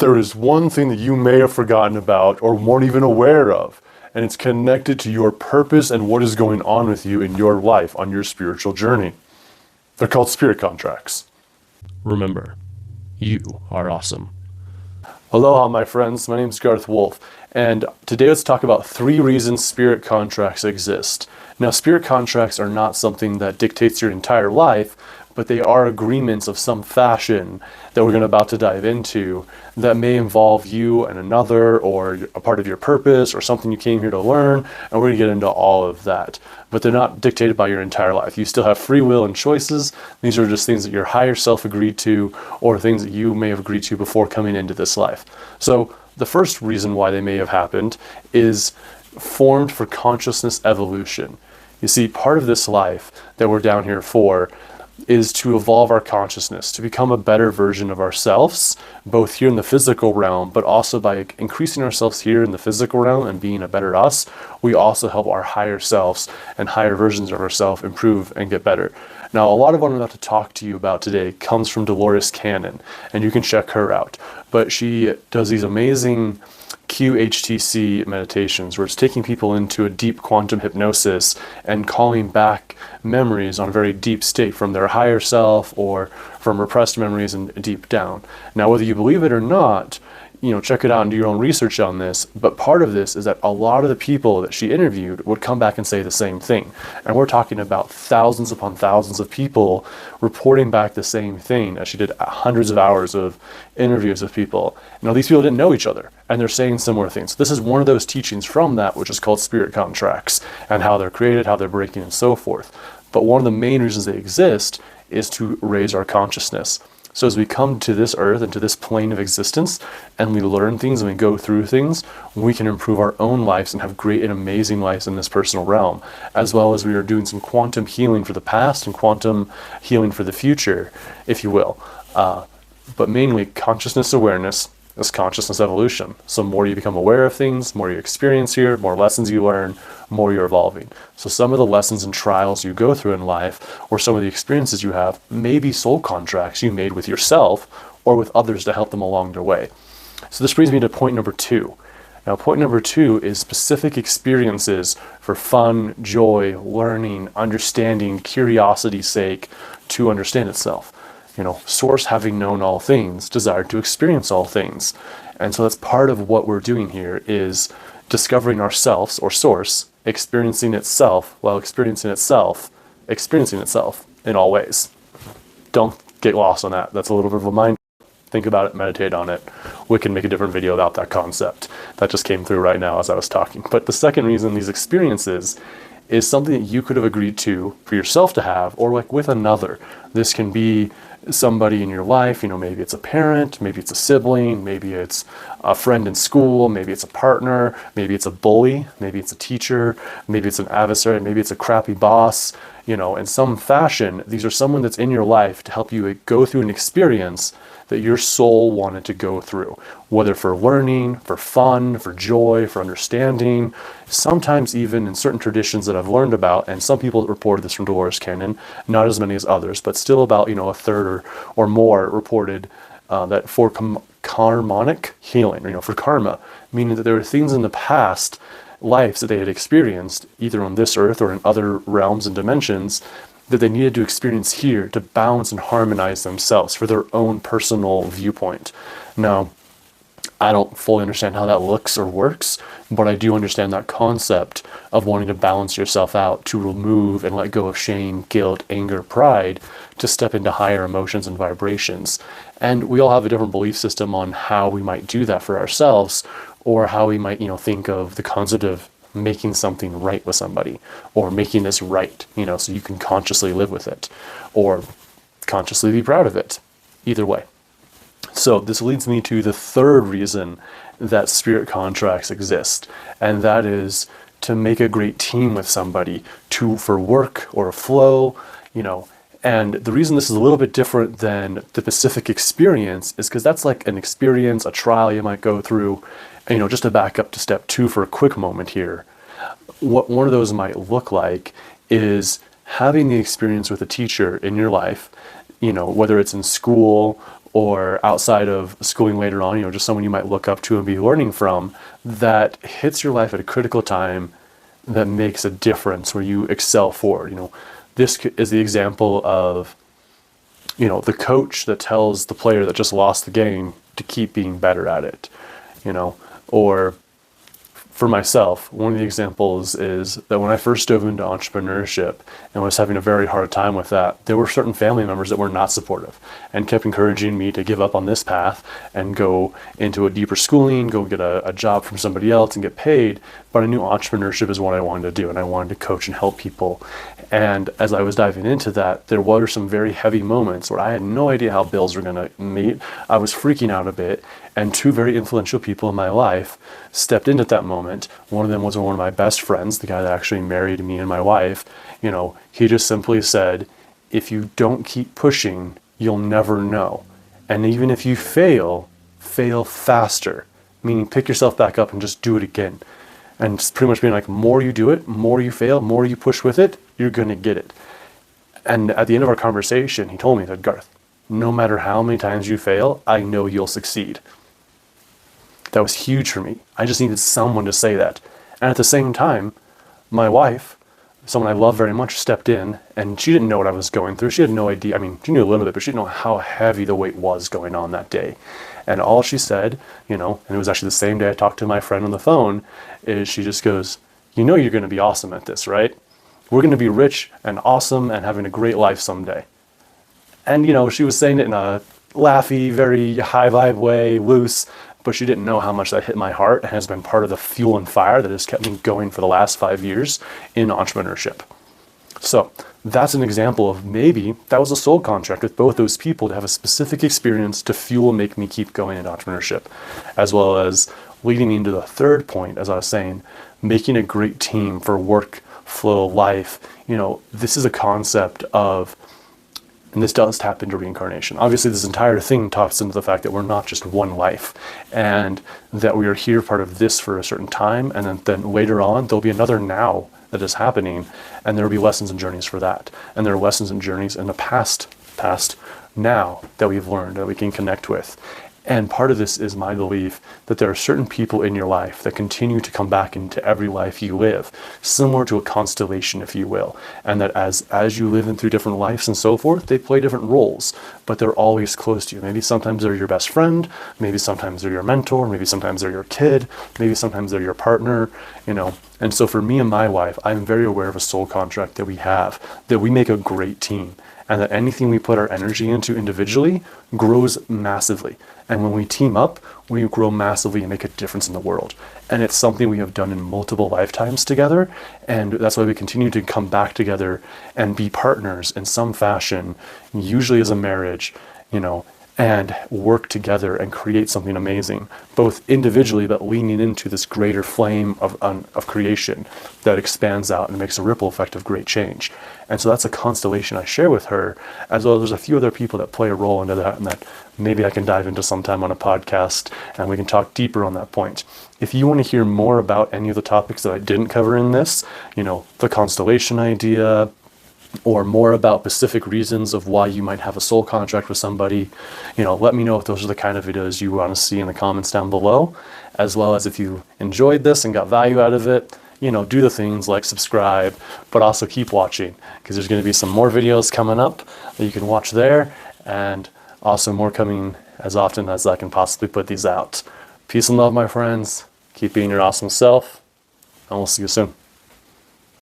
there is one thing that you may have forgotten about or weren't even aware of, and it's connected to your purpose and what is going on with you in your life on your spiritual journey. They're called spirit contracts. Remember, you are awesome. Aloha, my friends. My name is Garth Wolf, and today let's talk about 3 reasons spirit contracts exist. Now, spirit contracts are not something that dictates your entire life, but they are agreements of some fashion that we're about to dive into that may involve you and another, or a part of your purpose, or something you came here to learn, and we're going to get into all of that. But they're not dictated by your entire life. You still have free will and choices. These are just things that your higher self agreed to, or things that you may have agreed to before coming into this life. So the first reason why they may have happened is formed for consciousness evolution. You see, part of this life that we're down here for is to evolve our consciousness, to become a better version of ourselves, both here in the physical realm, but also by increasing ourselves here in the physical realm and being a better us, we also help our higher selves and higher versions of ourselves improve and get better. Now, a lot of what I'm about to talk to you about today comes from Dolores Cannon, and you can check her out. But she does these amazing QHTC meditations where it's taking people into a deep quantum hypnosis and calling back memories on a very deep state from their higher self or from repressed memories and deep down. Now, whether you believe it or not, check it out and do your own research on this. But part of this is that a lot of the people that she interviewed would come back and say the same thing. And we're talking about thousands upon thousands of people reporting back the same thing, as she did hundreds of hours of interviews with people. Now, these people didn't know each other, and they're saying similar things. So this is one of those teachings from that, which is called spirit contracts, and how they're created, how they're breaking, and so forth. But one of the main reasons they exist is to raise our consciousness. So as we come to this earth and to this plane of existence, and we learn things and we go through things, we can improve our own lives and have great and amazing lives in this personal realm, as well as we are doing some quantum healing for the past and quantum healing for the future, if you will. But mainly consciousness awareness is consciousness evolution. So more you become aware of things, more you experience here, more lessons you learn, more you're evolving. So some of the lessons and trials you go through in life, or some of the experiences you have, may be soul contracts you made with yourself or with others to help them along their way. So this brings me to point number 2. Now, point number 2 is specific experiences for fun, joy, learning, understanding, curiosity's sake, to understand itself. Source, having known all things, desired to experience all things. And so that's part of what we're doing here, is discovering ourselves, or source, experiencing itself while experiencing itself in all ways. Don't get lost on that. That's a little bit of a mind. Think about it, meditate on it. We can make a different video about that concept. That just came through right now as I was talking. But the second reason, these experiences, is something that you could have agreed to for yourself to have, or like with another. This can be somebody in your life, maybe it's a parent, maybe it's a sibling, maybe it's a friend in school, maybe it's a partner, maybe it's a bully, maybe it's a teacher, maybe it's an adversary, maybe it's a crappy boss. In some fashion, these are someone that's in your life to help you go through an experience that your soul wanted to go through, whether for learning, for fun, for joy, for understanding, sometimes even in certain traditions that I've learned about, and some people reported this from Dolores Cannon, not as many as others, but still about a third or more reported that for karmonic healing, for karma, meaning that there were things in the past lives that they had experienced, either on this earth or in other realms and dimensions, that they needed to experience here to balance and harmonize themselves for their own personal viewpoint. Now, I don't fully understand how that looks or works, but I do understand that concept of wanting to balance yourself out, to remove and let go of shame, guilt, anger, pride, to step into higher emotions and vibrations. And we all have a different belief system on how we might do that for ourselves, or how we might, think of the concept of making something right with somebody, or making this right, so you can consciously live with it, or consciously be proud of it. Either way. So this leads me to the third reason that spirit contracts exist, and that is to make a great team with somebody, for work or a flow, And the reason this is a little bit different than the Pacific experience is because that's like an experience, a trial you might go through. And, just to back up to step 2 for a quick moment here, what one of those might look like is having the experience with a teacher in your life, whether it's in school or outside of schooling later on, just someone you might look up to and be learning from, that hits your life at a critical time that makes a difference where you excel forward. This is the example of, the coach that tells the player that just lost the game to keep being better at it, or for myself, one of the examples is that when I first dove into entrepreneurship and was having a very hard time with that, there were certain family members that were not supportive and kept encouraging me to give up on this path and go into a deeper schooling, go get a job from somebody else and get paid. But I knew entrepreneurship is what I wanted to do, and I wanted to coach and help people. And as I was diving into that, there were some very heavy moments where I had no idea how bills were going to meet. I was freaking out a bit, and two very influential people in my life stepped in at that moment. One of them was one of my best friends, the guy that actually married me and my wife. He just simply said, if you don't keep pushing, you'll never know. And even if you fail faster, meaning pick yourself back up and just do it again. And it's pretty much being like, more you do it, more you fail, more you push with it, you're going to get it. And at the end of our conversation, he told me that, Garth, no matter how many times you fail, I know you'll succeed. That was huge for me. I just needed someone to say that. And at the same time, my wife, someone I love very much, stepped in, and she didn't know what I was going through. She had no idea. I mean, she knew a little bit, but she didn't know how heavy the weight was going on that day. And all she said, and it was actually the same day I talked to my friend on the phone, is she just goes, you're going to be awesome at this, right? We're going to be rich and awesome and having a great life someday. And, she was saying it in a laughy, very high vibe way, loose, but she didn't know how much that hit my heart and has been part of the fuel and fire that has kept me going for the last 5 years in entrepreneurship. So that's an example of maybe that was a soul contract with both those people to have a specific experience to fuel and make me keep going in entrepreneurship, as well as leading me into the third point, as I was saying, making a great team for workflow life. This is a concept of, and this does tap into reincarnation. Obviously, this entire thing taps into the fact that we're not just one life, and that we are here part of this for a certain time, and then later on, there'll be another now that is happening, and there will be lessons and journeys for that. And there are lessons and journeys in the past now that we've learned, that we can connect with. And part of this is my belief that there are certain people in your life that continue to come back into every life you live, similar to a constellation, if you will. And that as you live in through different lives and so forth, they play different roles, but they're always close to you. Maybe sometimes they're your best friend, maybe sometimes they're your mentor, maybe sometimes they're your kid, maybe sometimes they're your partner, And so for me and my wife, I'm very aware of a soul contract that we have, that we make a great team, and that anything we put our energy into individually grows massively. And when we team up, we grow massively and make a difference in the world. And it's something we have done in multiple lifetimes together. And that's why we continue to come back together and be partners in some fashion, usually as a marriage, and work together and create something amazing, both individually, but leaning into this greater flame of creation that expands out and makes a ripple effect of great change. And so that's a constellation I share with her, as well as there's a few other people that play a role into that, and that maybe I can dive into sometime on a podcast and we can talk deeper on that point. If you want to hear more about any of the topics that I didn't cover in this, the constellation idea, or more about specific reasons of why you might have a soul contract with somebody, let me know if those are the kind of videos you want to see in the comments down below, as well as if you enjoyed this and got value out of it, do the things like subscribe, but also keep watching, because there's going to be some more videos coming up that you can watch there, and also more coming as often as I can possibly put these out. Peace and love, my friends. Keep being your awesome self, and we'll see you soon.